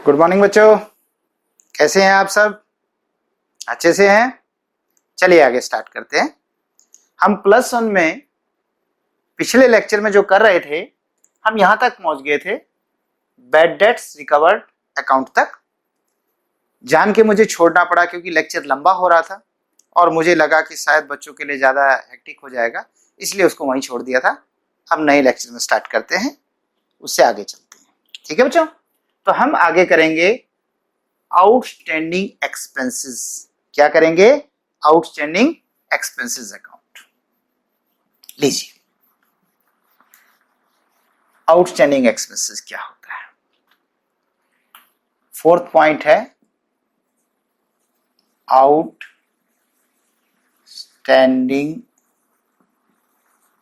Good morning बच्चों, कैसे हैं आप सब? अच्छे से हैं? चलिए आगे स्टार्ट करते हैं। हम प्लस वन में पिछले लेक्चर में जो कर रहे थे, हम यहां तक पहुंच गए थे बैड डेट्स रिकवर्ड अकाउंट तक। जान के मुझे छोड़ना पड़ा क्योंकि लेक्चर लंबा हो रहा था और मुझे लगा कि शायद बच्चों के लिए ज़्यादा हेक्टिक हो जाएगा, इसलिए उसको वहीं छोड़ दिया था। हम नए लेक्चर में स्टार्ट करते हैं, उससे आगे चलते हैं। ठीक है बच्चों, तो हम आगे करेंगे आउटस्टैंडिंग एक्सपेंसेस। क्या करेंगे? Outstanding expenses account. लीजिए, आउटस्टैंडिंग एक्सपेंसेस क्या होता है? फोर्थ पॉइंट है outstanding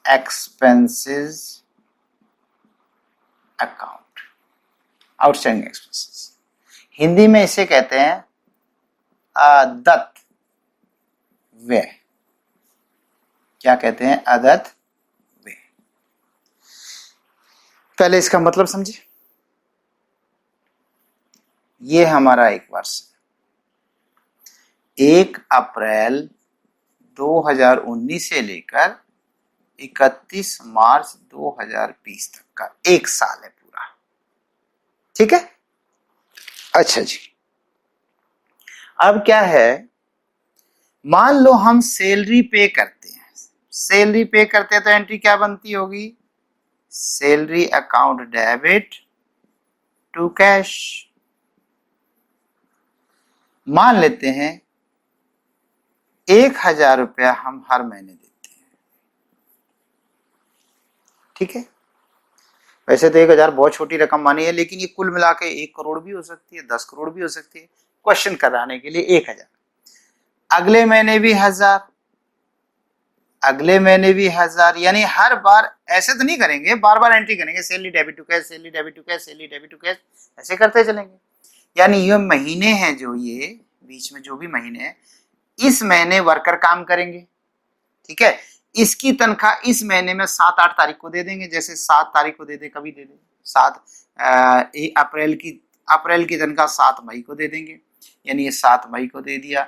expenses account. Outstanding expenses Hindi में इसे कहते हैं अदत्त व्यय। क्या कहते हैं? अदत्त व्यय। पहले इसका मतलब समझिए। ये हमारा एक वर्ष 1 अप्रैल 2019 से लेकर 31 मार्च 2020 तक का एक साल है पूरा। ठीक है? अच्छा जी, अब क्या है, मान लो हम सैलरी पे करते हैं। सैलरी पे करते हैं तो एंट्री क्या बनती होगी? Salary account debit to cash. मान लेते हैं 1,000 रुपया हम हर महीने देते हैं। ठीक है, वैसे तो 1,000 बहुत छोटी रकम मानी है, लेकिन ये कुल मिला के 1 करोड़ भी हो सकती है, 10 करोड़ भी हो सकती है। क्वेश्चन कराने के लिए 1,000, अगले महीने भी 1,000, अगले महीने भी 1,000। यानी हर बार ऐसे तो नहीं करेंगे, बार बार एंट्री करेंगे, salary debit to cash, salary debit to cash, salary debit to cash, ऐसे करते चलेंगे। यानी ये महीने हैं, जो ये बीच में जो भी महीने हैं, इस महीने वर्कर काम करेंगे। ठीक है, इसकी तनख्वाह इस महीने में 7-8 तारीख को दे देंगे। जैसे 7 तारीख को दे दे, कभी दे दे 7 अप्रैल की तनख्वाह 7 मई को दे देंगे। यानी ये 7 मई को दे दिया।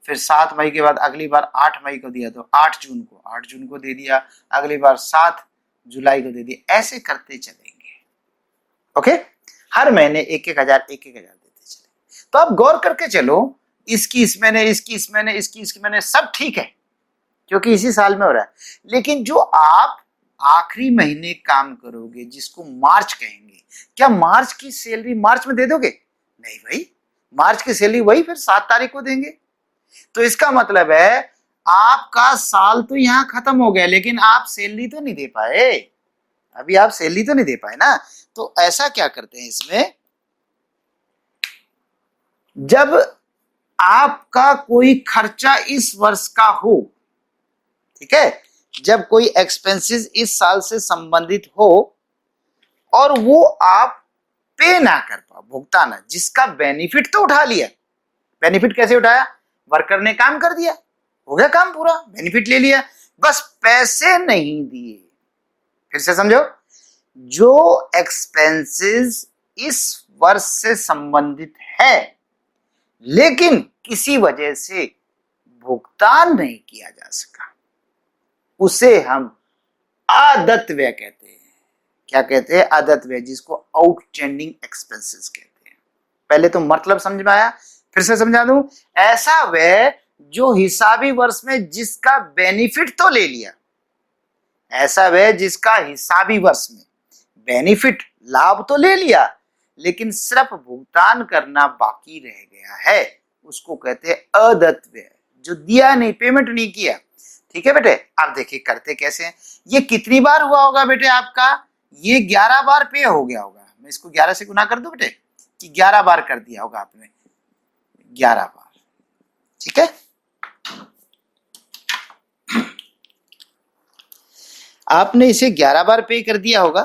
फिर 7 मई के बाद अगली बार 8 मई को दिया तो 8 जून को दे दिया। अगली बार 7 जुलाई को दे दिया। ऐसे करते चलेंगे। ओके, हर महीने 1,000 देते चलेंगे। तो आप गौर करके चलो, इसकी इस महीने, इसकी इस महीने, इसकी इस महीने, सब ठीक है क्योंकि इसी साल में हो रहा है। लेकिन जो आप आखिरी महीने काम करोगे, जिसको मार्च कहेंगे, क्या मार्च की सैलरी मार्च में दे दोगे? नहीं भाई, मार्च की सैलरी वही फिर 7 तारीख को देंगे। तो इसका मतलब है आपका साल तो यहां खत्म हो गया, लेकिन आप सैलरी तो नहीं दे पाए। अभी आप सैलरी तो नहीं दे पाए ना। तो ऐसा क्या करते हैं इसमें, जब आपका कोई खर्चा इस वर्ष का हो, ठीक है, जब कोई एक्सपेंसेस इस साल से संबंधित हो और वो आप पे ना कर पाओ, भुगतान, जिसका बेनिफिट तो उठा लिया। बेनिफिट कैसे उठाया? वर्कर ने काम कर दिया, हो गया काम पूरा, बेनिफिट ले लिया, बस पैसे नहीं दिए। फिर से समझो, जो एक्सपेंसेस इस वर्ष से संबंधित है लेकिन किसी वजह से भुगतान नहीं किया जा सका, उसे हम आदत व्यय कहते हैं। क्या कहते हैं? आदत व्यय, जिसको आउटस्टैंडिंग एक्सपेंसेस कहते हैं। पहले तो मतलब समझ में आया, फिर से समझा दूं। ऐसा व्यय जो हिसाबी वर्ष में जिसका बेनिफिट तो ले लिया, ऐसा व्यय जिसका हिसाबी वर्ष में बेनिफिट, लाभ तो ले लिया, लेकिन सिर्फ भुगतान करना बाकी रह गया है, उसको कहते हैं अदत्त व्यय, जो दिया नहीं, पेमेंट नहीं किया। ठीक है बेटे, अब देखिए करते कैसे हैं। ये कितनी बार हुआ होगा बेटे आपका? ये 11 बार पे हो गया होगा। मैं इसको 11 से गुना कर दूं बेटे, कि 11 बार कर दिया होगा आपने, 11 बार। ठीक है, आपने इसे 11 बार पे कर दिया होगा,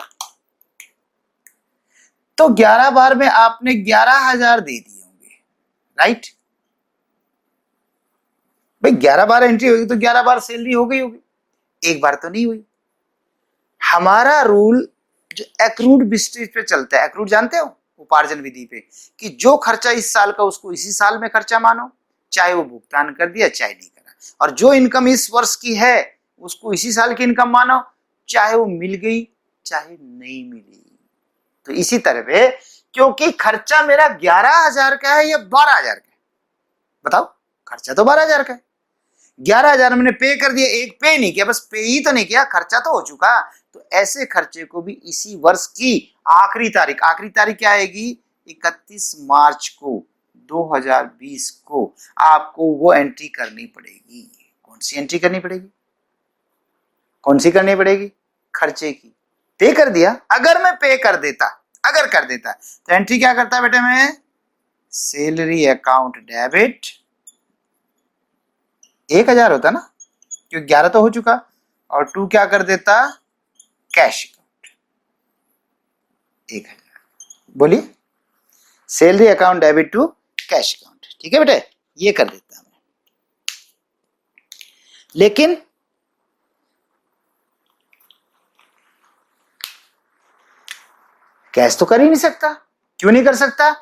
तो 11 बार में आपने 11,000 दे दिए होंगे, राइट? भाई 11 बार एंट्री होगी तो 11 बार सैलरी हो गई होगी, एक बार तो नहीं हुई। हमारा रूल जो एक्रूड बेसिस पे चलता है, एक्रूड जानते हो? उपार्जन विधि पे कि जो खर्चा इस साल का उसको इसी साल में खर्चा मानो, चाहे वो भुगतान कर दिया चाहे नहीं करा, और जो इनकम इस वर्ष की है उसको इसी साल की इनकम मानो, चाहे वो मिल गई चाहे नहीं मिली। तो इसी तरह पे क्योंकि खर्चा मेरा 11,000 का है या 12,000 का है, बताओ, खर्चा तो 12,000 का है, 11,000 मैंने पे कर दिया, एक पे नहीं किया, बस पे ही तो नहीं किया, खर्चा तो हो चुका। तो ऐसे खर्चे को भी इसी वर्ष की आखिरी तारीख क्या आएगी, 31 मार्च को 2020 को आपको वो एंट्री करनी पड़ेगी। कौन सी एंट्री करनी पड़ेगी, कौन सी करनी पड़ेगी, खर्चे की। पे कर दिया, अगर मैं पे कर देता, अगर कर देता तो एंट्री क्या करता है बेटे, मैं सैलरी अकाउंट डेबिट 1,000 होता ना, क्योंकि 11 तो हो चुका, और 2 क्या कर देता, कैश अकाउंट 1,000। बोलिए, salary account debit to cash account, ठीक है बेटे, ये कर देता हूं। लेकिन कैश तो कर ही नहीं सकता। क्यों नहीं कर सकता,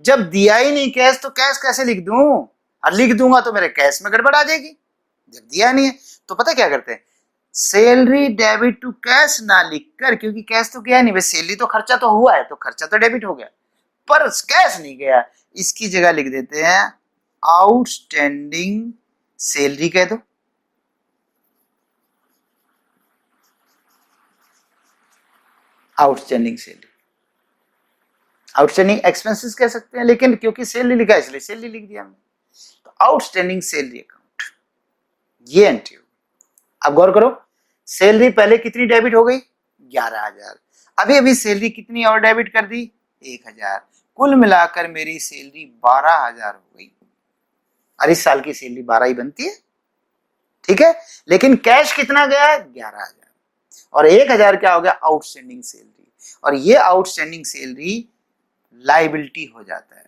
जब दिया ही नहीं कैश तो कैश कैसे लिख दूं, और लिख दूंगा तो मेरे कैश में गड़बड़ आ जाएगी, जब दिया नहीं है। तो पता क्या करते हैं, सैलरी डेबिट टू कैश ना लिखकर, क्योंकि कैश तो गया नहीं, भाई सैलरी तो खर्चा तो हुआ है, तो खर्चा तो डेबिट हो गया, पर कैश नहीं गया, इसकी जगह लिख देते हैं आउटस्टैंडिंग सैलरी, कह दो, आउटस्टैंडिंग सैलरी, आउटस्टैंडिंग एक्सपेंसेस कह सकते हैं, लेकिन क्योंकि सैलरी लिखा है इसलिए सैलरी लिख दिया हमने। तो आउटस्टैंडिंग सैलरी अकाउंट, ये एंट्री होगी। अब गौर करो, सैलरी पहले कितनी डेबिट हो गई, 11,000, अभी अभी सैलरी कितनी और डेबिट कर दी, 1,000, कुल मिलाकर मेरी सैलरी 12,000 हो गई। और इस साल की सैलरी 12 ही बनती है, ठीक है, लेकिन कैश कितना गया, 11,000, और 1,000 क्या हो गया, आउटस्टैंडिंग सैलरी, और ये आउटस्टैंडिंग सैलरी लाइबिलिटी हो जाता है।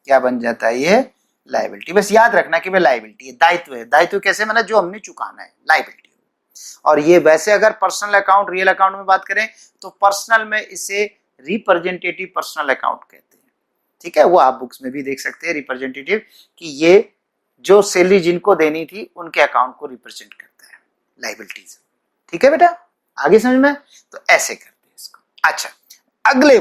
क्या बन जाता है, ये लाइबिलिटी। बस याद रखना कि भाई लाइबिलिटी है, दायित्व है। दायित्व कैसे, मतलब जो हमने चुकाना है, लाइबिलिटी। और ये वैसे अगर पर्सनल अकाउंट, रियल अकाउंट में बात करें तो पर्सनल में इसे रिप्रेजेंटेटिव पर्सनल अकाउंट कहते हैं, ठीक है, वो आप बुक्स में भी देख सकते हैं, रिप्रेजेंटेटिव, कि ये जो सैलरी जिनको देनी थी उनके अकाउंट को रिप्रेजेंट करता है, लाइबिलिटीज, ठीक है बेटा, आगे समझ में। तो ऐसे करते हैं इसको। अच्छा, अगले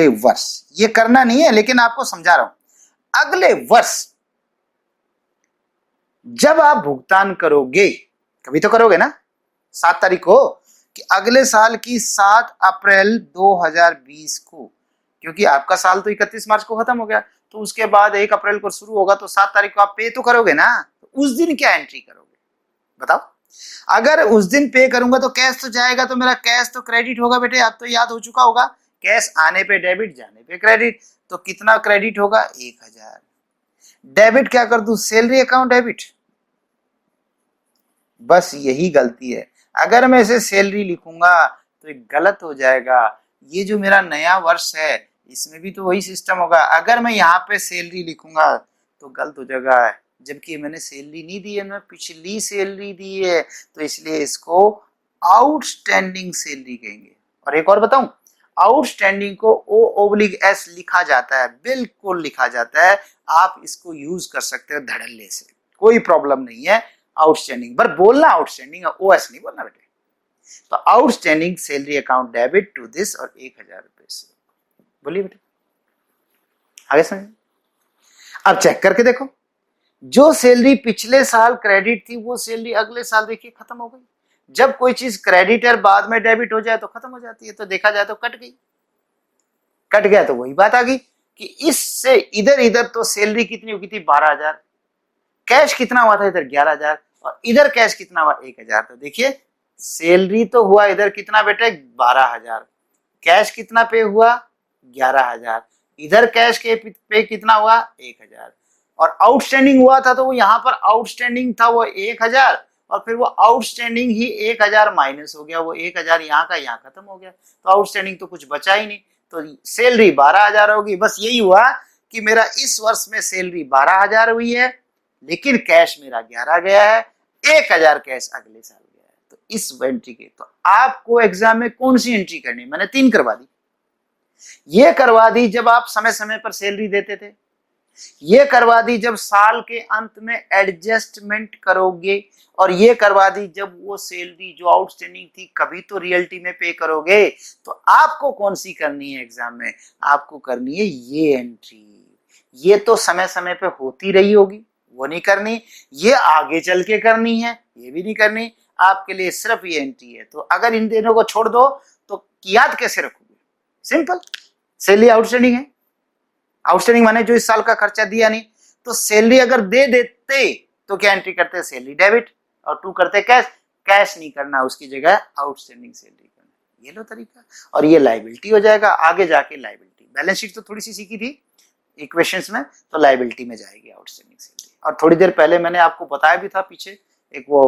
वर्ष ये करना नहीं है, लेकिन आपको समझा रहा हूं, अगले वर्ष जब आप भुगतान करोगे, कभी तो करोगे ना, 7 तारीख को, कि अगले साल की 7 अप्रैल 2020 को, क्योंकि आपका साल तो 31 मार्च को खत्म हो गया, तो उसके बाद 1 अप्रैल को शुरू होगा, तो 7 तारीख को आप पे तो करोगे ना, तो उस दिन क्या एंट्री करोगे, बताओ। अगर उस दिन पे करूंगा तो कैश तो जाएगा, तो मेरा कैश तो क्रेडिट होगा बेटे, आप तो याद हो चुका होगा, कैश आने पे डेबिट, जाने पे क्रेडिट, तो कितना क्रेडिट होगा, 1,000। डेबिट क्या कर दूं, सैलरी अकाउंट डेबिट, बस यही गलती है। अगर मैं इसे सैलरी लिखूंगा तो एक गलत हो जाएगा। ये जो मेरा नया वर्ष है इसमें भी तो वही सिस्टम होगा, अगर मैं यहाँ पे सैलरी लिखूंगा तो गलत हो जाएगा, जबकि मैंने सैलरी नहीं दी है, मैं पिछली सैलरी दी है, तो इसलिए इसको आउटस्टैंडिंग सैलरी कहेंगे। और एक और बताऊं, आउटस्टैंडिंग को O/S लिखा जाता है, बिल्कुल लिखा जाता है, आप इसको यूज कर सकते हो धड़ल्ले से, कोई प्रॉब्लम नहीं है। आउटस्टैंडिंग, पर बोलना आउटस्टैंडिंग, OS नहीं बोलना बेटे। तो outstanding salary account debit to this, और 1,000 रुपए से, बोलिए बेटे, आगे समझ। अब चेक करके देखो, जो सैलरी पिछले साल क्रेडिट थी वो सैलरी अगले साल देखिए खत्म हो गई। जब कोई चीज क्रेडिट और बाद में डेबिट हो जाए तो खत्म हो जाती है, तो देखा जाए तो कट गई, कट गया तो वही बात आ गई कि इससे इधर इधर तो सैलरी कितनी हो गई थी, 12,000, कैश कितना हुआ था इधर, 11,000, और इधर कैश कितना हुआ, 1,000। तो देखिए सैलरी तो हुआ इधर कितना बेटे, 12,000, कैश कितना पे हुआ, 11,000, इधर कैश के पे कितना हुआ, 1,000, और आउटस्टैंडिंग हुआ था तो वो यहाँ पर आउटस्टैंडिंग था वो 1,000, और फिर वो आउटस्टैंडिंग ही 1,000 माइनस हो गया, वो 1,000 यहाँ का यहाँ खत्म हो गया, तो आउटस्टैंडिंग तो कुछ बचा ही नहीं, तो सैलरी 12,000 होगी। बस यही हुआ कि मेरा इस वर्ष में सैलरी 12,000 हुई है, लेकिन कैश मेरा 11 गया है, 1,000 कैश अगले साल गया है, तो इस एंट्री के, तो आपको एग्जाम में कौन सी एंट्री करनी है? मैंने 3 करवा दी। ये करवा दी जब आप समय समय पर सैलरी देते थे, ये करवा दी जब साल के अंत में एडजस्टमेंट करोगे, और ये करवा दी जब वो सैलरी जो आउटस्टैंडिंग थी कभी तो रियलिटी में पे करोगे। तो आपको कौन सी करनी है एग्जाम में? आपको करनी है ये एंट्री। ये तो समय समय पे होती रही होगी, वो नहीं करनी। ये आगे चल के करनी है, ये भी नहीं करनी। आपके लिए सिर्फ ये एंट्री है। तो अगर इन दोनों को छोड़ दो तो याद कैसे रखोगे? सिंपल, सैलरी आउटस्टैंडिंग है। आउटस्टैंडिंग माने जो इस साल का खर्चा दिया नहीं, तो सैलरी अगर दे देते तो क्या एंट्री करते? सैलरी डेबिट, और 2 करते कैश। कैश नहीं करना, उसकी जगह आउटस्टैंडिंग सैलरी करना। ये लो तरीका, और ये लायबिलिटी हो जाएगा आगे जाके। लायबिलिटी बैलेंस शीट तो थोड़ी सी सीखी थी इक्वेशंस में, तो लायबिलिटी में जाएगी आउटस्टैंडिंग सैलरी। और थोड़ी देर पहले मैंने आपको बताया भी था पीछे, एक वो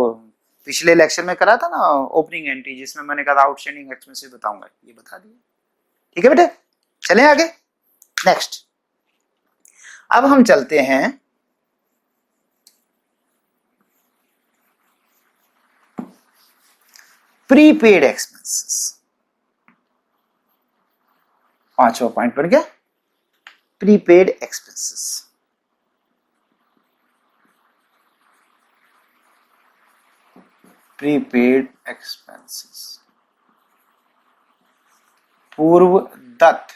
पिछले लेक्चर में करा था ना ओपनिंग एंट्री, जिसमें मैंने कहा आउटस्टैंडिंग एक्सपेंसेस बताऊंगा, ये बता दिया। ठीक है बेटे, चलें आगे। नेक्स्ट, अब हम चलते हैं प्रीपेड एक्सपेंसेस। 5वां पॉइंट बन गया, प्रीपेड एक्सपेंसेस। प्रीपेड एक्सपेंसेस, पूर्व दत्त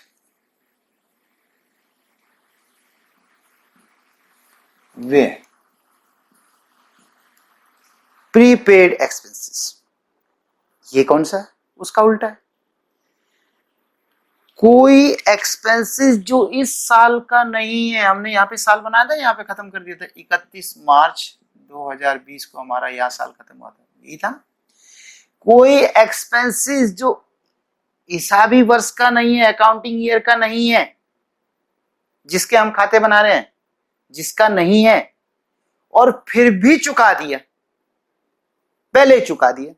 वे। प्रीपेड एक्सपेंसेस ये कौन सा है? उसका उल्टा है। कोई एक्सपेंसेस जो इस साल का नहीं है, हमने यहाँ पे साल बनाया था, यहाँ पे खत्म कर दिया था 31 मार्च 2020 को हमारा यह साल खत्म हुआ था, यही था। कोई एक्सपेंसेस जो हिसाबी वर्ष का नहीं है, अकाउंटिंग ईयर का नहीं है, जिसके हम खाते बना रहे हैं, जिसका नहीं है और फिर भी चुका दिया, पहले चुका दिया,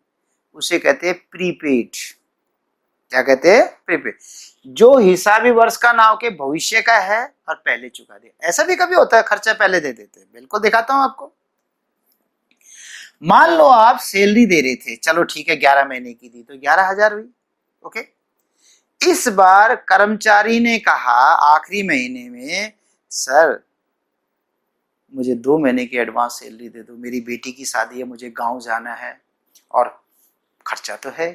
उसे कहते हैं प्रीपेड। क्या कहते हैं? प्रीपेड। जो हिसाबी वर्ष का ना होके भविष्य का है और पहले चुका दिया। ऐसा भी कभी होता है, खर्चा पहले दे देते हैं। बिल्कुल दिखाता हूं आपको। मान लो आप सैलरी दे रहे थे, चलो ठीक है 11 महीने की दी, तो 11,000 हुई। ओके, इस बार कर्मचारी ने कहा आखिरी महीने में, सर मुझे 2 महीने की एडवांस सैलरी दे दो, मेरी बेटी की शादी है, मुझे गांव जाना है और खर्चा तो है।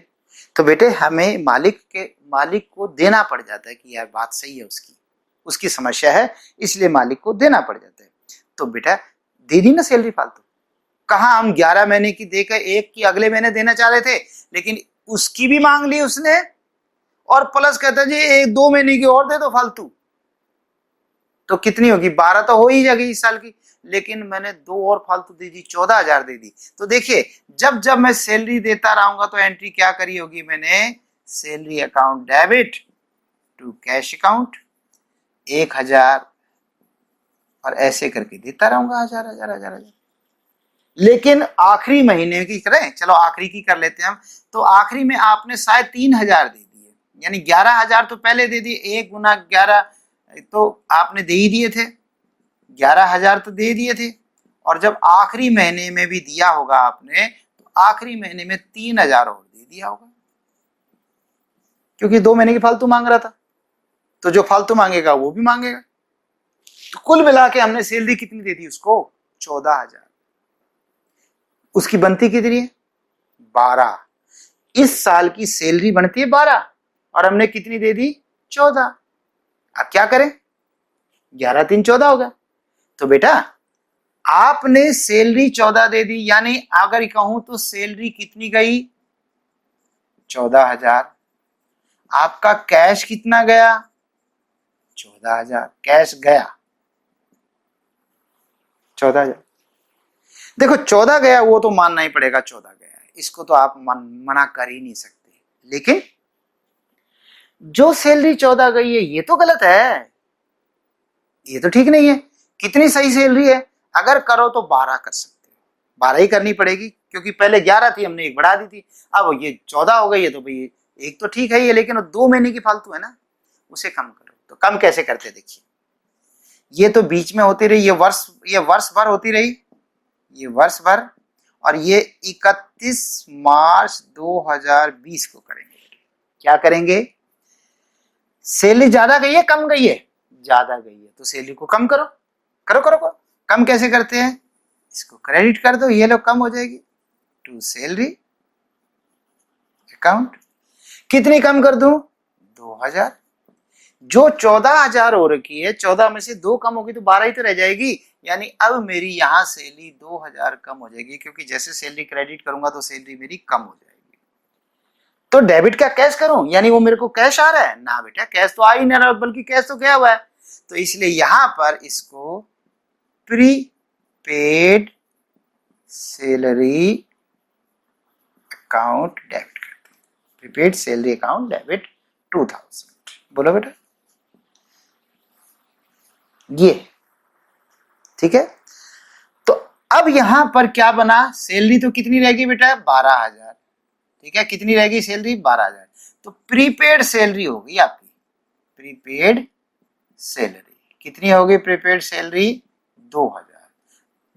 तो बेटे हमें मालिक को देना पड़ जाता है कि यार बात सही है, उसकी समस्या है, इसलिए मालिक को देना पड़ जाता है। तो बेटा दे दी ना सैलरी फालतू। कहा हम 11 महीने की देकर एक की अगले महीने देना चाह रहे थे, लेकिन उसकी भी मांग ली उसने, और प्लस कहता जी 1-2 महीने की और दे दो फालतू। तो कितनी होगी? 12 तो हो ही जाएगी इस साल की, लेकिन मैंने 2 और फालतू दे दी, 14,000 दे दी। तो देखिए जब जब मैं सैलरी देता रहूंगा तो एंट्री क्या करी होगी मैंने? Salary account debit to cash account 1,000, और ऐसे करके देता रहूंगा 1,000। लेकिन आखिरी महीने की करें, चलो आखिरी की कर लेते हैं हम। तो आखिरी में आपने शायद 3,000 दे दिए, यानी 11,000 तो पहले दे दिए, 1 गुना 11 तो आपने दे ही दिए थे, 11,000 तो दे दिए थे। और जब आखिरी महीने में भी दिया होगा आपने, तो आखिरी महीने में 3,000 और दे दिया होगा, क्योंकि 2 महीने की फालतू मांग रहा था, तो जो फालतू मांगेगा वो भी मांगेगा। तो कुल मिला के हमने सैलरी कितनी दे दी उसको? 14,000। उसकी बनती कितनी है? 12। इस साल की सैलरी बनती है 12 और हमने कितनी दे दी? 14। अब क्या करें? 11 3 14 होगा। तो बेटा आपने सैलरी 14 दे दी, यानी अगर कहूं तो सैलरी कितनी गई? 14,000। आपका कैश कितना गया? 14,000 कैश गया, 14,000। देखो 14 गया वो तो मानना ही पड़ेगा, 14 गया है, इसको तो आप मना कर ही नहीं सकते। लेकिन जो सैलरी 14 गई है ये तो गलत है, ये तो ठीक नहीं है। कितनी सही सैलरी है? अगर करो तो 12 कर सकते हो, 12 ही करनी पड़ेगी, क्योंकि पहले 11 थी, हमने 1 बढ़ा दी थी, अब ये 14 हो गई है। तो भाई एक तो ठीक है ये, लेकिन 2 महीने की फालतू है ना, उसे कम करो। तो कम कैसे करते? देखिए ये तो बीच में होती रही, ये वर्ष भर होती रही, ये वर्ष भर, और ये 31 मार्च 2020 को करेंगे। क्या करेंगे? सैलरी ज्यादा गई है कम गई है? ज्यादा गई है, तो सैलरी को कम करो। करो करो करो। कम कैसे करते हैं? इसको क्रेडिट कर दो, ये लोग कम हो जाएगी टू सैलरी अकाउंट। कितनी कम कर दूं? 2000। जो 14,000 हो रखी है, 14 में से 2 कम होगी तो 12 ही तो रह जाएगी। यानी अब मेरी यहां सैलरी 2000 कम हो जाएगी, क्योंकि जैसे सैलरी क्रेडिट करूंगा तो सैलरी मेरी कम हो जाएगी। तो डेबिट क्या कैश करूं? यानी वो मेरे को कैश आ रहा है ना? बेटा कैश तो आ ही नहीं रहा, बल्कि कैश तो गया हुआ है। तो इसलिए यहां पर इसको pre paid salary account debit करते हैं। Prepaid salary account debit 2000। बोलो बेटा, ये ठीक है। तो अब यहां पर क्या बना? सैलरी तो कितनी रहेगी बेटा? 12,000। ठीक है, कितनी रहेगी सैलरी? 12,000। तो प्रीपेड सैलरी होगी आपकी। प्रीपेड सैलरी कितनी होगी? Prepaid salary 2000।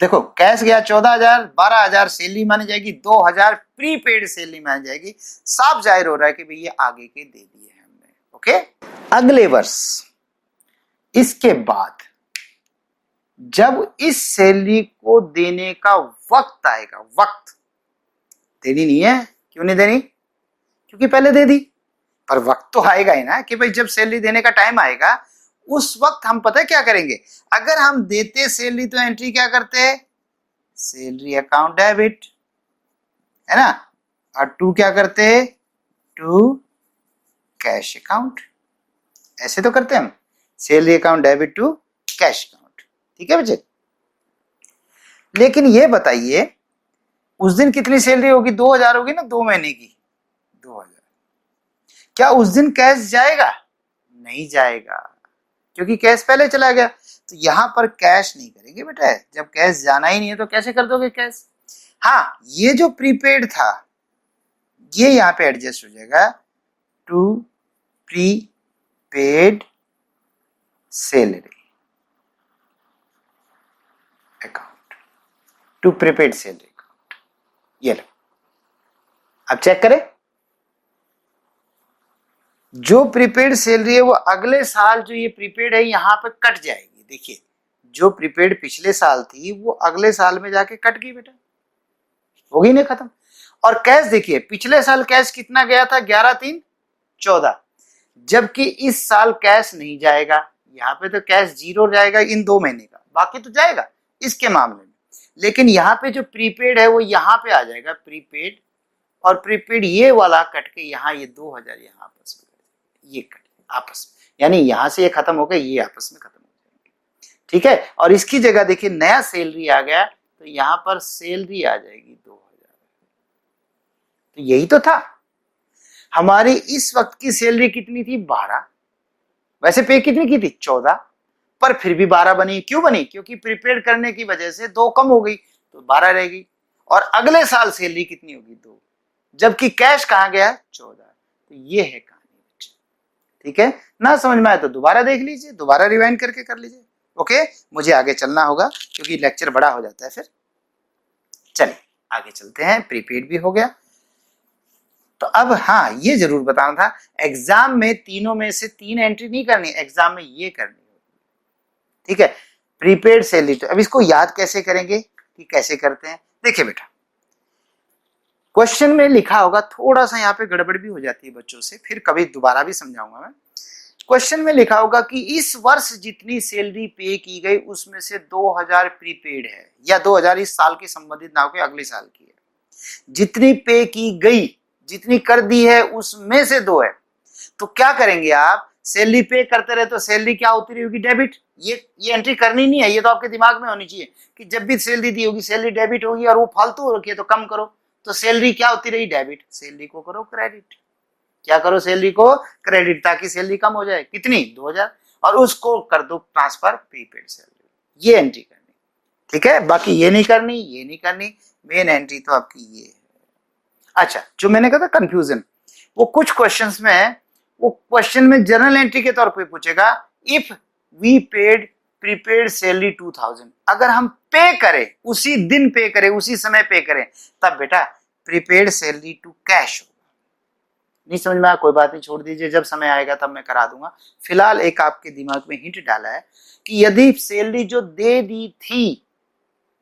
देखो कैश गया 14,000, 12,000 सैलरी मानी जाएगी, 2000 प्रीपेड सैलरी मानी जाएगी। साफ जाहिर हो रहा है कि भाई ये आगे के दे दिए हैं हमने। ओके, अगले वर्ष इसके बाद जब इस सैलरी को देने का वक्त आएगा, वक्त देनी नहीं है, क्यों नहीं देनी? क्योंकि पहले दे दी, पर वक्त तो आएगा ही ना कि भाई जब सैलरी देने का टाइम आएगा उस वक्त हम पता है क्या करेंगे? अगर हम देते सैलरी तो एंट्री क्या करते हैं? सैलरी अकाउंट डेबिट, है ना? और टू क्या करते हैं? To cash account. ऐसे तो करते हैं हम, salary account debit to cash account. ठीक है बच्चे? लेकिन ये बताइए उस दिन कितनी सैलरी होगी? 2000 होगी ना, 2 महीने की 2000। क्या उस दिन कैश जाएगा? नहीं जाएगा, क्योंकि कैश पहले चला गया। तो यहां पर कैश नहीं करेंगे बेटा, जब कैश जाना ही नहीं है तो कैसे कर दोगे कैश? हाँ, ये जो प्रीपेड था ये यहां पे एडजस्ट हो जाएगा to prepaid salary account, to prepaid salary account. ये लो, अब चेक करें। जो प्रीपेड सैलरी है वो अगले साल जो ये प्रीपेड है यहां पे कट जाएगी। देखिए जो प्रीपेड पिछले साल थी वो अगले साल में जाके कट गई बेटा, होगी नहीं खत्म। और कैश देखिए पिछले साल कैश कितना गया था? 11/3/14, जबकि इस साल कैश नहीं जाएगा। यहाँ पे तो कैश 0 जाएगा इन 2 महीने का, बाकी तो जाएगा इसके मामले में। लेकिन यहाँ पे जो प्रीपेड है वो यहाँ पे आ जाएगा प्रीपेड, और प्रीपेड ये वाला कट के यहाँ ये 2000 यहाँ आपस में ये कट आपस में, यानी यहां से ये खत्म हो गया, ये आपस में खत्म हो जाएंगे। ठीक है, और इसकी जगह देखिए नया सैलरी आ गया तो यहां पर सैलरी आ जाएगी 2000। तो यही तो था। हमारी इस वक्त की सैलरी कितनी थी? 12। वैसे पे कितनी की थी? 14, पर फिर भी 12 बनी। क्यों बनी? क्योंकि प्रीपेड करने की वजह से 2 कम हो गई तो 12 रहेगी। और अगले साल सैलरी कितनी होगी? 2, जबकि कैश कहां गया? 14। तो ये है कहानी। ठीक है ना? समझ में आया तो दोबारा देख लीजिए, दोबारा रिवाइंड करके कर लीजिए। ओके, मुझे आगे चलना होगा क्योंकि लेक्चर बड़ा हो जाता है फिर। चलिए आगे चलते हैं। प्रीपेड भी हो गया। तो अब हाँ ये जरूर बताना था, एग्जाम में तीनों में से 3 एंट्री नहीं करनी, एग्जाम में ये करनी होगी। ठीक है, प्रीपेड सैलरी। तो अब इसको याद कैसे करेंगे कि कैसे करते हैं? देखिए बेटा क्वेश्चन में लिखा होगा, थोड़ा सा यहाँ पे गड़बड़ भी हो जाती है बच्चों से, फिर कभी दोबारा भी समझाऊंगा मैं। क्वेश्चन में लिखा होगा कि इस वर्ष जितनी सैलरी पे की गई उसमें से 2000 प्रीपेड है, या 2000 इस साल की संबंधित ना होकर अगले साल की है। जितनी पे की गई, जितनी कर दी है उसमें से 2 है। तो क्या करेंगे आप? सैलरी पे करते रहे तो सैलरी क्या होती रहेगी? डेबिट। ये एंट्री करनी नहीं है, ये तो आपके दिमाग में होनी चाहिए कि जब भी सैलरी दी होगी सैलरी डेबिट होगी, और वो फालतू हो रखी है तो कम करो। तो सैलरी क्या होती रही? डेबिट। सैलरी को करो क्रेडिट। क्या करो? सैलरी को क्रेडिट, ताकि सैलरी कम हो जाए। कितनी? 2000, और उसको कर दो ट्रांसफर प्रीपेड सैलरी। ये एंट्री करनी। ठीक है, बाकी ये नहीं करनी, ये नहीं करनी। मेन एंट्री तो आपकी ये है। अच्छा, जो मैंने कहा था कंफ्यूजन, वो कुछ क्वेश्चंस में, वो क्वेश्चन में जनरल एंट्री के तौर पे पूछेगा, if we paid prepaid salary 2000, अगर हम पे करे, उसी दिन पे करे, उसी समय पे करे, तब बेटा प्रीपेड सैलरी टू कैश होगा। नहीं समझ में आया, कोई बात नहीं, छोड़ दीजिए, जब समय आएगा तब मैं करा दूंगा। फिलहाल एक आपके दिमाग में हिंट डाला है कि यदि सैलरी जो दे दी थी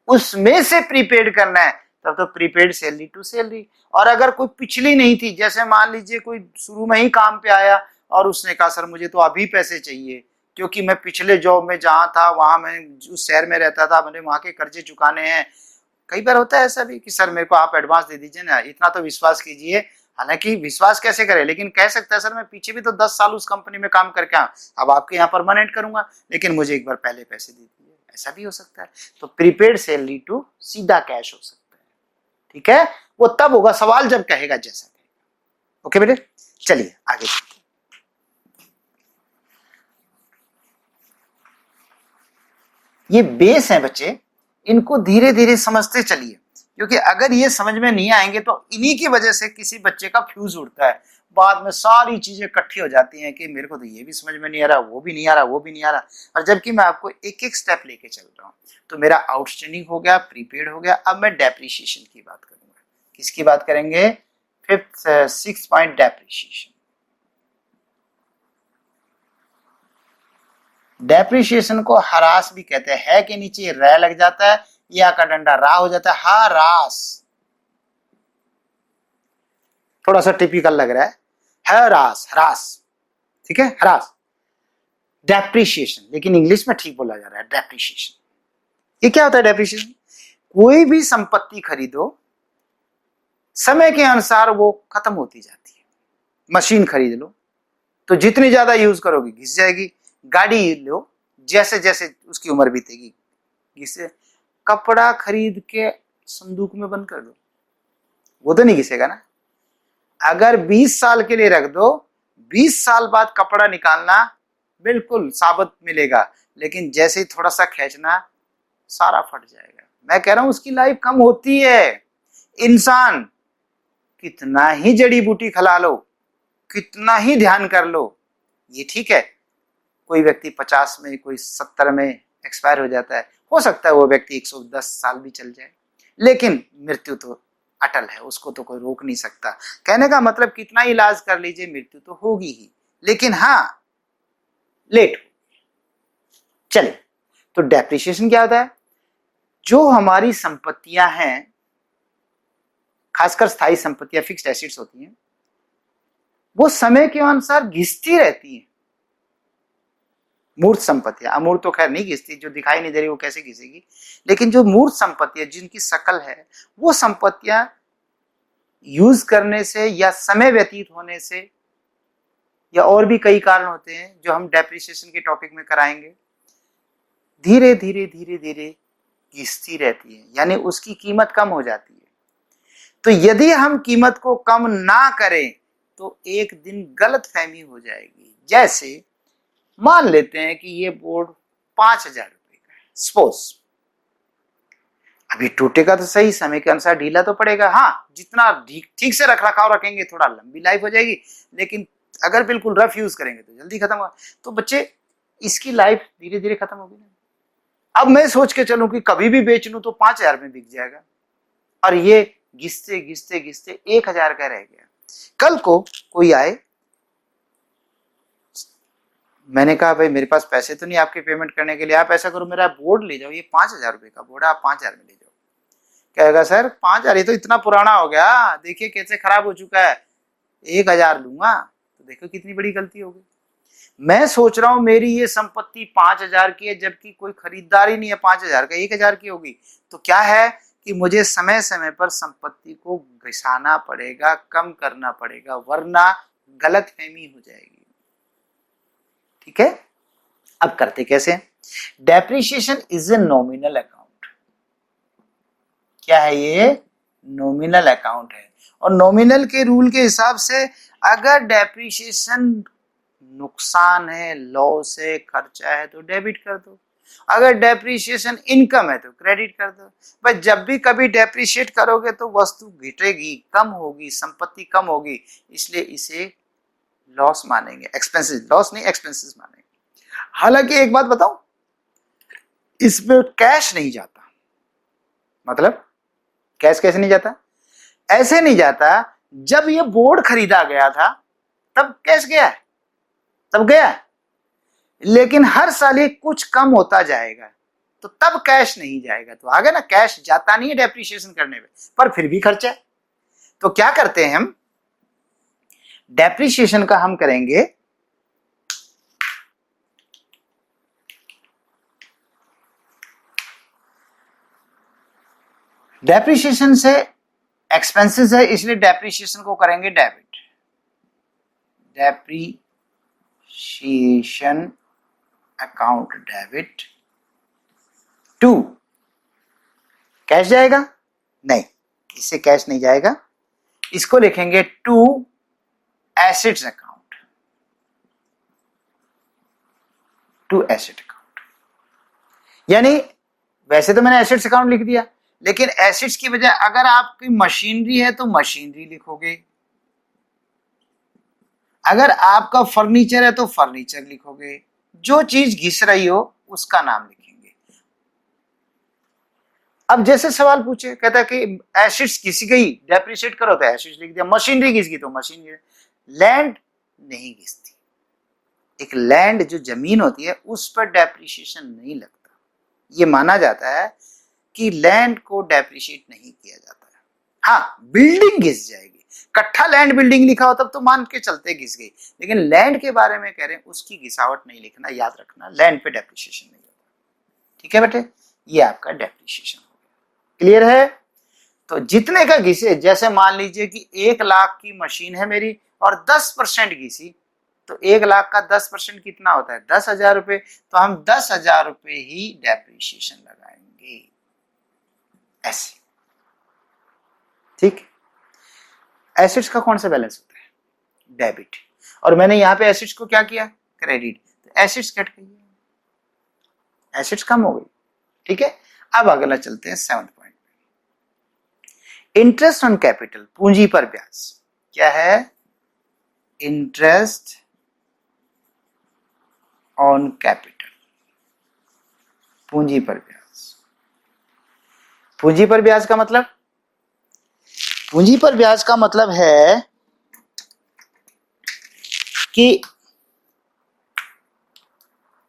उसमें से प्रीपेड करना है तब तो प्रीपेड सैलरी टू सैलरी। और अगर कोई पिछली नहीं थी, जैसे मान लीजिए कोई शुरू में ही काम पे आया और उसने कहा सर मुझे तो अभी पैसे चाहिए क्योंकि मैं पिछले जॉब में जहां था वहां मैं उस शहर में रहता था, मैंने वहां के कर्जे चुकाने हैं। कई बार होता है ऐसा भी कि सर मेरे को आप एडवांस दे दीजिए ना, इतना तो विश्वास कीजिए। हालांकि विश्वास कैसे करे, लेकिन कह सकता है सर मैं पीछे भी तो 10 साल उस कंपनी में काम करके आया, अब आपके यहाँ परमानेंट करूंगा, लेकिन मुझे एक बार पहले पैसे दे दीजिए, ऐसा भी हो सकता है। तो प्रीपेड सैलरी टू सीधा कैश हो सकता है, ठीक है। वो तब होगा, सवाल जब कहेगा, जैसा कहेगा। ओके बेटे, चलिए आगे। ये बेस है बच्चे, इनको धीरे धीरे समझते चलिए, क्योंकि अगर ये समझ में नहीं आएंगे तो इन्हीं की वजह से किसी बच्चे का फ्यूज उड़ता है, बाद में सारी चीजें इकट्ठी हो जाती हैं कि मेरे को तो ये भी समझ में नहीं आ रहा, वो भी नहीं आ रहा, वो भी नहीं आ रहा। और जबकि मैं आपको एक एक स्टेप लेके चल रहा हूँ। तो मेरा आउटस्टैंडिंग हो गया, प्रीपेड हो गया, अब मैं डेप्रिसिएशन की बात करूंगा। किसकी बात करेंगे? Fifth 6 point depreciation. डेप्रिसिएशन को हरास भी कहते हैं, है के नीचे रै लग जाता है, या का डंडा रा हो जाता है, हरास। थोड़ा सा टिपिकल लग रहा है, हरास, हरास, ठीक है, हरास। डेप्रिसिएशन, लेकिन इंग्लिश में ठीक बोला जा रहा है, डेप्रिसिएशन। ये क्या होता है डेप्रिसिएशन? कोई भी संपत्ति खरीदो, समय के अनुसार वो खत्म होती जाती है। मशीन खरीद लो तो जितनी ज्यादा यूज करोगे घिस जाएगी, गाड़ी लो जैसे जैसे उसकी उम्र बीतेगी घिसे। कपड़ा खरीद के संदूक में बंद कर दो, वो तो नहीं घिसेगा ना। अगर 20 साल के लिए रख दो, 20 साल बाद कपड़ा निकालना बिल्कुल साबित मिलेगा, लेकिन जैसे ही थोड़ा सा खींचना सारा फट जाएगा। मैं कह रहा हूं उसकी लाइफ कम होती है। इंसान कितना ही जड़ी बूटी खिला लो, कितना ही ध्यान कर लो, ये ठीक है, कोई व्यक्ति 50 में, कोई 70 में एक्सपायर हो जाता है, हो सकता है वो व्यक्ति 110 साल भी चल जाए, लेकिन मृत्यु तो अटल है, उसको तो कोई रोक नहीं सकता। कहने का मतलब कितना इलाज कर लीजिए मृत्यु तो होगी ही, लेकिन हाँ लेट। चलिए, तो डेप्रिसिएशन क्या होता है? जो हमारी संपत्तियां हैं, खासकर स्थायी संपत्तियां, फिक्स्ड एसेट्स होती हैं, वो समय के अनुसार घिसती रहती हैं। मूर्त संपत्तियां, अमूर्त तो खैर नहीं घिसती, जो दिखाई नहीं दे रही वो कैसे घिसेगी, लेकिन जो मूर्त संपत्तियां जिनकी शकल है, वो संपत्तियां यूज करने से या समय व्यतीत होने से, या और भी कई कारण होते हैं जो हम डेप्रिसिएशन के टॉपिक में कराएंगे, धीरे धीरे धीरे धीरे घिसती रहती है, यानी उसकी कीमत कम हो जाती है। तो यदि हम कीमत को कम ना करें तो एक दिन गलतफहमी हो जाएगी। जैसे मान लेते हैं कि ये बोर्ड 5,000 रुपए का है, सपोज। अभी टूटेगा तो सही, समय के अनुसार ढीला तो पड़ेगा, हाँ जितना ठीक से रख रखाव रखेंगे थोड़ा लंबी लाइफ हो जाएगी, लेकिन अगर बिल्कुल रफ यूज करेंगे तो जल्दी खत्म होगा। तो बच्चे इसकी लाइफ धीरे धीरे खत्म होगी ना। अब मैं सोच के चलूं कि कभी भी बेच लूं तो 5,000 में बिक जाएगा, और ये घिसते घिसते घिसते 1,000 का रह गया। कल को कोई आए, मैंने कहा भाई मेरे पास पैसे तो नहीं आपके पेमेंट करने के लिए, आप ऐसा करो मेरा बोर्ड ले जाओ, ये 5,000 रुपए का बोर्ड है, आप 5,000 में ले जाओ। कहेगा सर 5,000 ये तो इतना पुराना हो गया, देखिए कैसे खराब हो चुका है, 1,000 लूंगा। तो देखो कितनी बड़ी गलती हो गई। मैं सोच रहा हूं मेरी ये संपत्ति 5,000 की है, जबकि कोई खरीदार ही नहीं है 5,000 का, 1,000 की होगी। तो क्या है कि मुझे समय समय पर संपत्ति को घिसाना पड़ेगा, कम करना पड़ेगा, वरना गलतफहमी हो जाएगी। ठीक है, अब करते कैसे? Depreciation is a nominal account. क्या है ये? नॉमिनल अकाउंट है, और नॉमिनल के रूल के हिसाब से अगर डेप्रिसिएशन नुकसान है, लॉस है, खर्चा है तो डेबिट कर दो, अगर डेप्रिसिएशन इनकम है तो क्रेडिट कर दो। बस जब भी कभी डेप्रिशिएट करोगे तो वस्तु घटेगी, कम होगी, संपत्ति कम होगी, इसलिए इसे लॉस मानेंगे, एक्सपेंसेस, लॉस नहीं एक्सपेंसेस मानेंगे। हालांकि एक बात बताऊं, इसमें कैश नहीं जाता, मतलब कैश कैसे नहीं जाता? ऐसे नहीं जाता, जब ये बोर्ड खरीदा गया था तब कैश गया है, तब गया है। लेकिन हर साल ये कुछ कम होता जाएगा तो तब कैश नहीं जाएगा। तो आगे ना कैश जाता नहीं है डेप्रिसिएशन करने में, पर फिर भी खर्चा है। तो क्या करते हैं हम, डेप्रिसिएशन का हम करेंगे डेप्रिसिएशन से एक्सपेंसेस है, इसलिए डेप्रिसिएशन को करेंगे debit. Depreciation account debit to cash जाएगा? नहीं, इससे कैश नहीं जाएगा। इसको लिखेंगे to assets account, to asset account. यानी वैसे तो मैंने एसेट्स अकाउंट लिख दिया, लेकिन एसेट्स की बजाय अगर आपकी मशीनरी है तो मशीनरी लिखोगे, अगर आपका फर्नीचर है तो फर्नीचर लिखोगे, जो चीज घिस रही हो उसका नाम लिखेंगे। अब जैसे सवाल पूछे, कहता है कि एसेट्स घिस गई, डेप्रिशिएट करो तो एसेट्स लिख दिया, मशीनरी घिस गई तो मशीनरी। लैंड नहीं घिसती, एक लैंड जो जमीन होती है उस पर डेप्रिशिएशन नहीं लगता। ये माना जाता है कि लैंड को डेप्रिशिएट नहीं किया जाता है। हाँ, बिल्डिंग घिस जाएगी, कट्ठा लैंड बिल्डिंग लिखा हो तब तो मान के चलते घिस गई, लेकिन लैंड के बारे में कह रहे हैं उसकी घिसावट नहीं लिखना, याद रखना, लैंड पे डेप्रिसिएशन नहीं होता। ठीक है बेटे, ये आपका डेप्रिसिएशन हो गया। क्लियर है? तो जितने का घिसे, जैसे मान लीजिए कि 1 लाख की मशीन है मेरी और 10% घिसी, तो 1 लाख का 10% कितना होता है? 10,000 रुपए। तो हम 10,000 रुपए ही डेप्रिसिएशन लगाएंगे, ऐसे। ठीक, एसेट्स का कौन सा बैलेंस होता है? डेबिट। और मैंने यहां पे एसेट्स को क्या किया? क्रेडिट। तो एसेट्स कट गई, एसेट्स कम हो गई। ठीक है, अब अगला चलते हैं 7th point. Interest on capital, पूंजी पर ब्याज। क्या है? इंटरेस्ट ऑन कैपिटल, पूंजी पर ब्याज। पूंजी पर ब्याज का मतलब, पूंजी पर ब्याज का मतलब है कि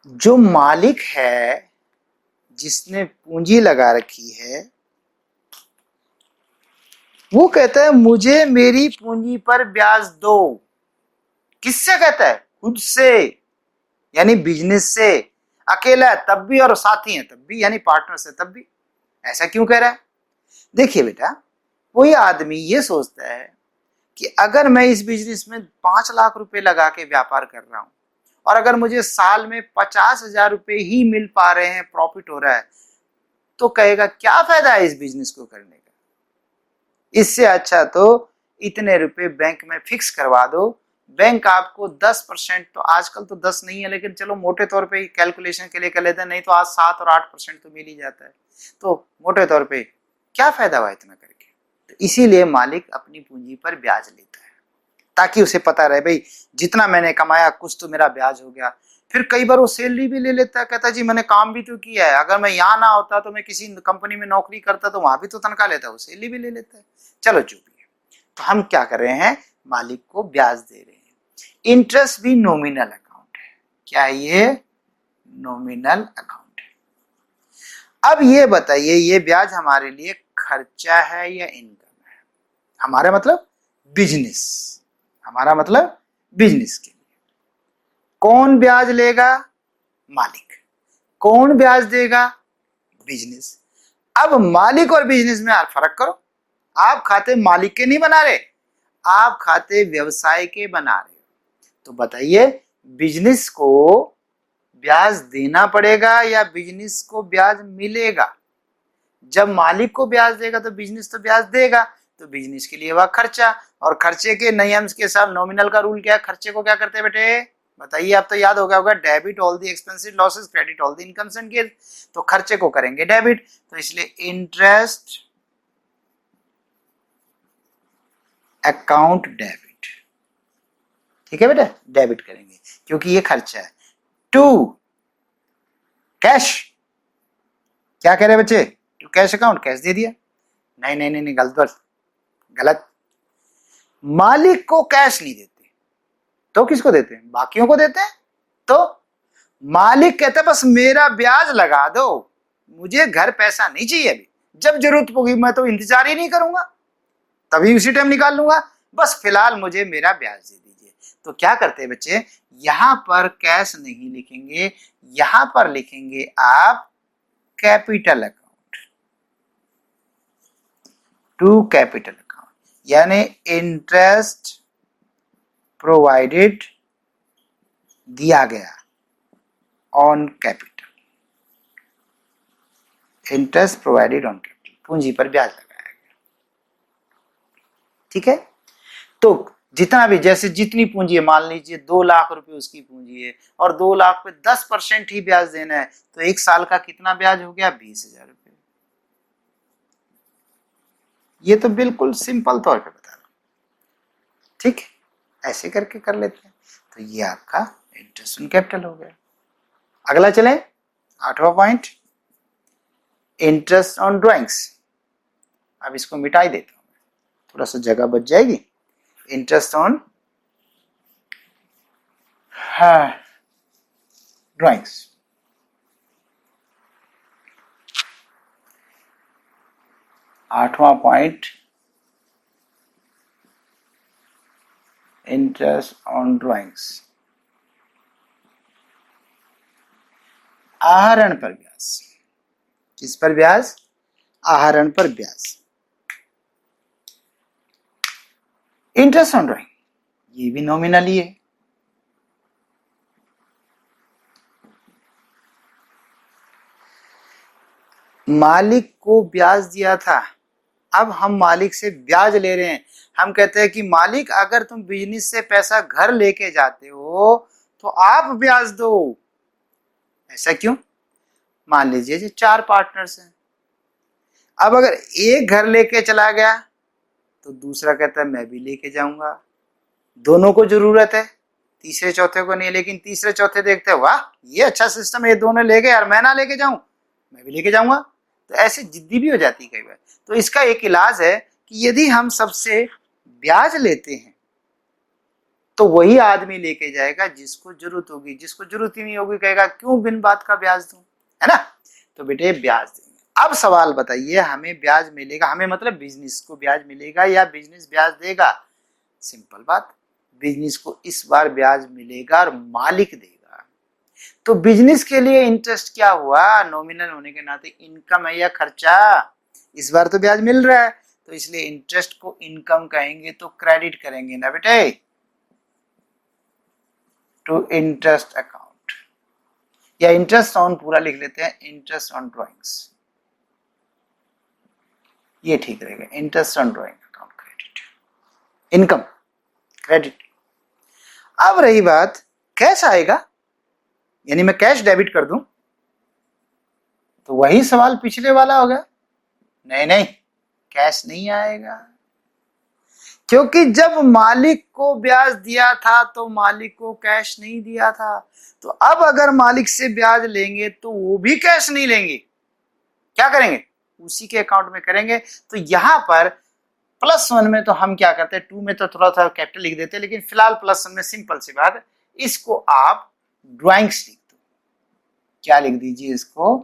जो मालिक है, जिसने पूंजी लगा रखी है, वो कहता है मुझे मेरी पूंजी पर ब्याज दो। किससे कहता है? खुद से, यानी बिजनेस से। अकेला है तब भी और साथी है तब भी, यानी पार्टनर से तब भी। ऐसा क्यों कह रहा है? देखिए बेटा, कोई आदमी ये सोचता है कि अगर मैं इस बिजनेस में 5 लाख रुपए लगा के व्यापार कर रहा हूं और अगर मुझे साल में 50,000 रुपए ही मिल पा रहे हैं, प्रॉफिट हो रहा है, तो कहेगा क्या फायदा है इस बिजनेस को करने का? इससे अच्छा तो इतने रुपए बैंक में फिक्स करवा दो। बैंक आपको 10%, तो आजकल तो 10 नहीं है, लेकिन चलो मोटे तौर पे कैलकुलेशन के लिए कर लेते हैं, नहीं तो आज 7 और 8% तो मिल ही जाता है। तो मोटे तौर पे क्या फायदा हुआ इतना करके? तो इसीलिए मालिक अपनी पूंजी पर ब्याज लेता है, ताकि उसे पता रहे भाई जितना मैंने कमाया कुछ तो मेरा ब्याज हो गया। फिर कई बार वो सैलरी भी ले लेता है, कहता है जी मैंने काम भी तो किया है, अगर मैं यहाँ ना होता तो मैं किसी कंपनी में नौकरी करता तो वहां भी तो तनख्वाह लेता, वो सैलरी भी ले लेता है। चलो जो भी है, तो हम क्या कर रहे हैं? मालिक को ब्याज दे रहे हैं। इंटरेस्ट भी नॉमिनल अकाउंट है। क्या है ये? नॉमिनल अकाउंट है। अब ये बताइए, ये ब्याज हमारे लिए खर्चा है या इनकम है? हमारा मतलब बिजनेस, हमारा मतलब बिजनेस के लिए। कौन ब्याज लेगा? मालिक। कौन ब्याज देगा? बिजनेस। अब मालिक और बिजनेस में फर्क करो। आप खाते मालिक के नहीं बना रहे, आप खाते व्यवसाय के बना रहे हो। तो बताइए, बिजनेस को ब्याज देना पड़ेगा या बिजनेस को ब्याज मिलेगा? जब मालिक को ब्याज देगा तो बिजनेस तो ब्याज देगा, तो बिजनेस के लिए वह खर्चा, और खर्चे के नियम के साथ नॉमिनल का रूल क्या है? खर्चे को क्या करते हैं बेटे? बताइए, आप तो याद हो गया होगा, debit all the expenses losses, credit all the incomes and gains. तो खर्चे को करेंगे डेबिट, तो इसलिए इंटरेस्ट अकाउंट डेबिट। ठीक है बेटा, डेबिट करेंगे क्योंकि ये खर्चा है। टू कैश, क्या कह रहे हैं बच्चे? टू कैश अकाउंट, कैश दे दिया। नहीं नहीं नहीं, गलत गलत। मालिक को कैश नहीं देते तो किसको देते हैं? बाकियों को देते हैं। तो मालिक कहता है बस मेरा ब्याज लगा दो, मुझे घर पैसा नहीं चाहिए अभी, जब जरूरत होगी मैं तो इंतजार ही नहीं करूंगा, तभी उसी टाइम निकाल लूंगा, बस फिलहाल मुझे मेरा ब्याज दे दीजिए। तो क्या करते हैं बच्चे, यहां पर कैश नहीं लिखेंगे, यहां पर लिखेंगे आप capital account, to capital account, यानी इंटरेस्ट प्रोवाइडेड दिया गया on capital, interest provided on capital, पूंजी पर ब्याज लगाया गया। ठीक है, तो जितना भी, जैसे जितनी पूंजी है, मान लीजिए 2 लाख रुपए उसकी पूंजी है और 2 लाख पे 10% ही ब्याज देना है, तो 1 साल का कितना ब्याज हो गया? 20,000 रुपए। ये तो बिल्कुल सिंपल तौर पे बता रहा हूं। ठीक है, ऐसे करके कर लेते हैं। तो ये आपका इंटरेस्ट ऑन कैपिटल हो गया। अगला चले, 8वां पॉइंट, इंटरेस्ट ऑन ड्राइंग्स। अब इसको मिटा ही देता हूं, थोड़ा सा जगह बच जाएगी। इंटरेस्ट ऑन ड्राइंग्स, आठवां पॉइंट, इंटरेस्ट ऑन ड्राइंग्स। आहरण पर ब्याज। किस पर ब्याज? आहरण पर ब्याज। इंटरेस्ट ऑन ड्राइंग, ये भी नॉमिनल ही है। मालिक को ब्याज दिया था, अब हम मालिक से ब्याज ले रहे हैं। हम कहते हैं कि मालिक अगर तुम बिजनेस से पैसा घर लेके जाते हो तो आप ब्याज दो। ऐसा क्यों? मान लीजिए जी 4 पार्टनर्स हैं, अब अगर एक घर लेके चला गया तो दूसरा कहता है मैं भी लेके जाऊंगा, दोनों को जरूरत है, तीसरे चौथे को नहीं, लेकिन तीसरे चौथे देखते हैं वाह ये अच्छा सिस्टम है, ये दोनों ले गए यार, मैं ना लेके जाऊं, मैं भी लेके जाऊंगा। तो ऐसे जिद्दी भी हो जाती है कई बार। तो इसका एक इलाज है कि यदि हम सबसे ब्याज लेते हैं तो वही आदमी लेके जाएगा जिसको जरूरत होगी, जिसको जरूरत ही नहीं होगी कहेगा क्यों बिन बात का ब्याज दूं, है ना। तो बेटे ब्याज देंगे। अब सवाल बताइए, हमें ब्याज मिलेगा, हमें मतलब बिजनेस को ब्याज मिलेगा या बिजनेस ब्याज देगा? सिंपल बात, बिजनेस को इस बार ब्याज मिलेगा और मालिक देगा। तो बिजनेस के लिए इंटरेस्ट क्या हुआ? नॉमिनल होने के नाते इनकम है या खर्चा? इस बार तो ब्याज मिल रहा है, तो इसलिए इंटरेस्ट को इनकम कहेंगे तो क्रेडिट करेंगे ना बेटे, टू इंटरेस्ट अकाउंट, या इंटरेस्ट ऑन पूरा लिख लेते हैं, इंटरेस्ट ऑन ड्राइंग्स, ये ठीक रहेगा। Interest on drawing account credit, income credit. अब रही बात कैश आएगा, यानी मैं कैश डेबिट कर दूं तो वही सवाल पिछले वाला होगा, नहीं नहीं कैश नहीं आएगा, क्योंकि जब मालिक को ब्याज दिया था तो मालिक को कैश नहीं दिया था। तो अब अगर मालिक से ब्याज लेंगे तो वो भी कैश नहीं लेंगे, क्या करेंगे? उसी के अकाउंट में करेंगे। तो यहां पर +1 में तो हम क्या करते हैं, 2 में तो थोड़ा सा कैपिटल लिख देते हैं, लेकिन फिलहाल +1 में सिंपल सी बात है, इसको आप ड्राइंग्स लिख दो। क्या लिख दीजिए इसको?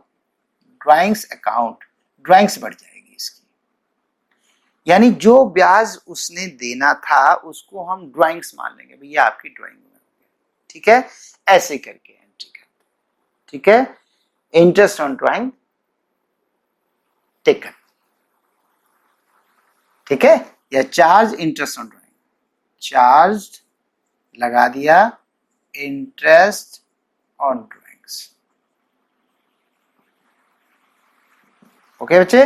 ड्राइंग्स अकाउंट, ड्राइंग्स बढ़ जाएगी इसकी, यानी जो ब्याज उसने देना था उसको हम ड्राइंग्स मान लेंगे, भैया आपकी ड्राइंग में हो गया। ठीक है, ऐसे करके एंट्री कर दो। ठीक है, इंटरेस्ट ऑन ड्राइंग टेकन, ठीक है, या charge interest on drawing, charge लगा दिया इंटरेस्ट ऑन ड्राइंग्स। ओके बच्चे,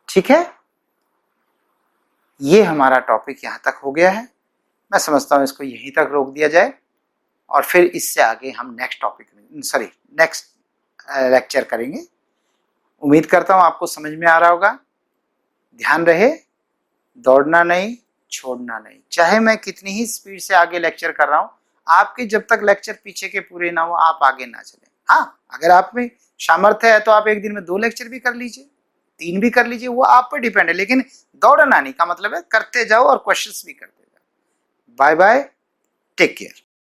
ठीक है, ये हमारा टॉपिक यहां तक हो गया है। मैं समझता हूं इसको यहीं तक रोक दिया जाए और फिर इससे आगे हम नेक्स्ट टॉपिक में, सॉरी नेक्स्ट लेक्चर करेंगे। उम्मीद करता हूं आपको समझ में आ रहा होगा। ध्यान रहे, दौड़ना नहीं, छोड़ना नहीं, चाहे मैं कितनी ही स्पीड से आगे लेक्चर कर रहा हूं, आपके जब तक लेक्चर पीछे के पूरे ना हो आप आगे ना चले। हाँ, अगर आप में सामर्थ्य है तो आप एक दिन में 2 लेक्चर भी कर लीजिए, 3 भी कर लीजिए, वो आप पे डिपेंड है, लेकिन दौड़ना नहीं का मतलब है करते जाओ और क्वेश्चंस भी करते जाओ। Bye bye, take care.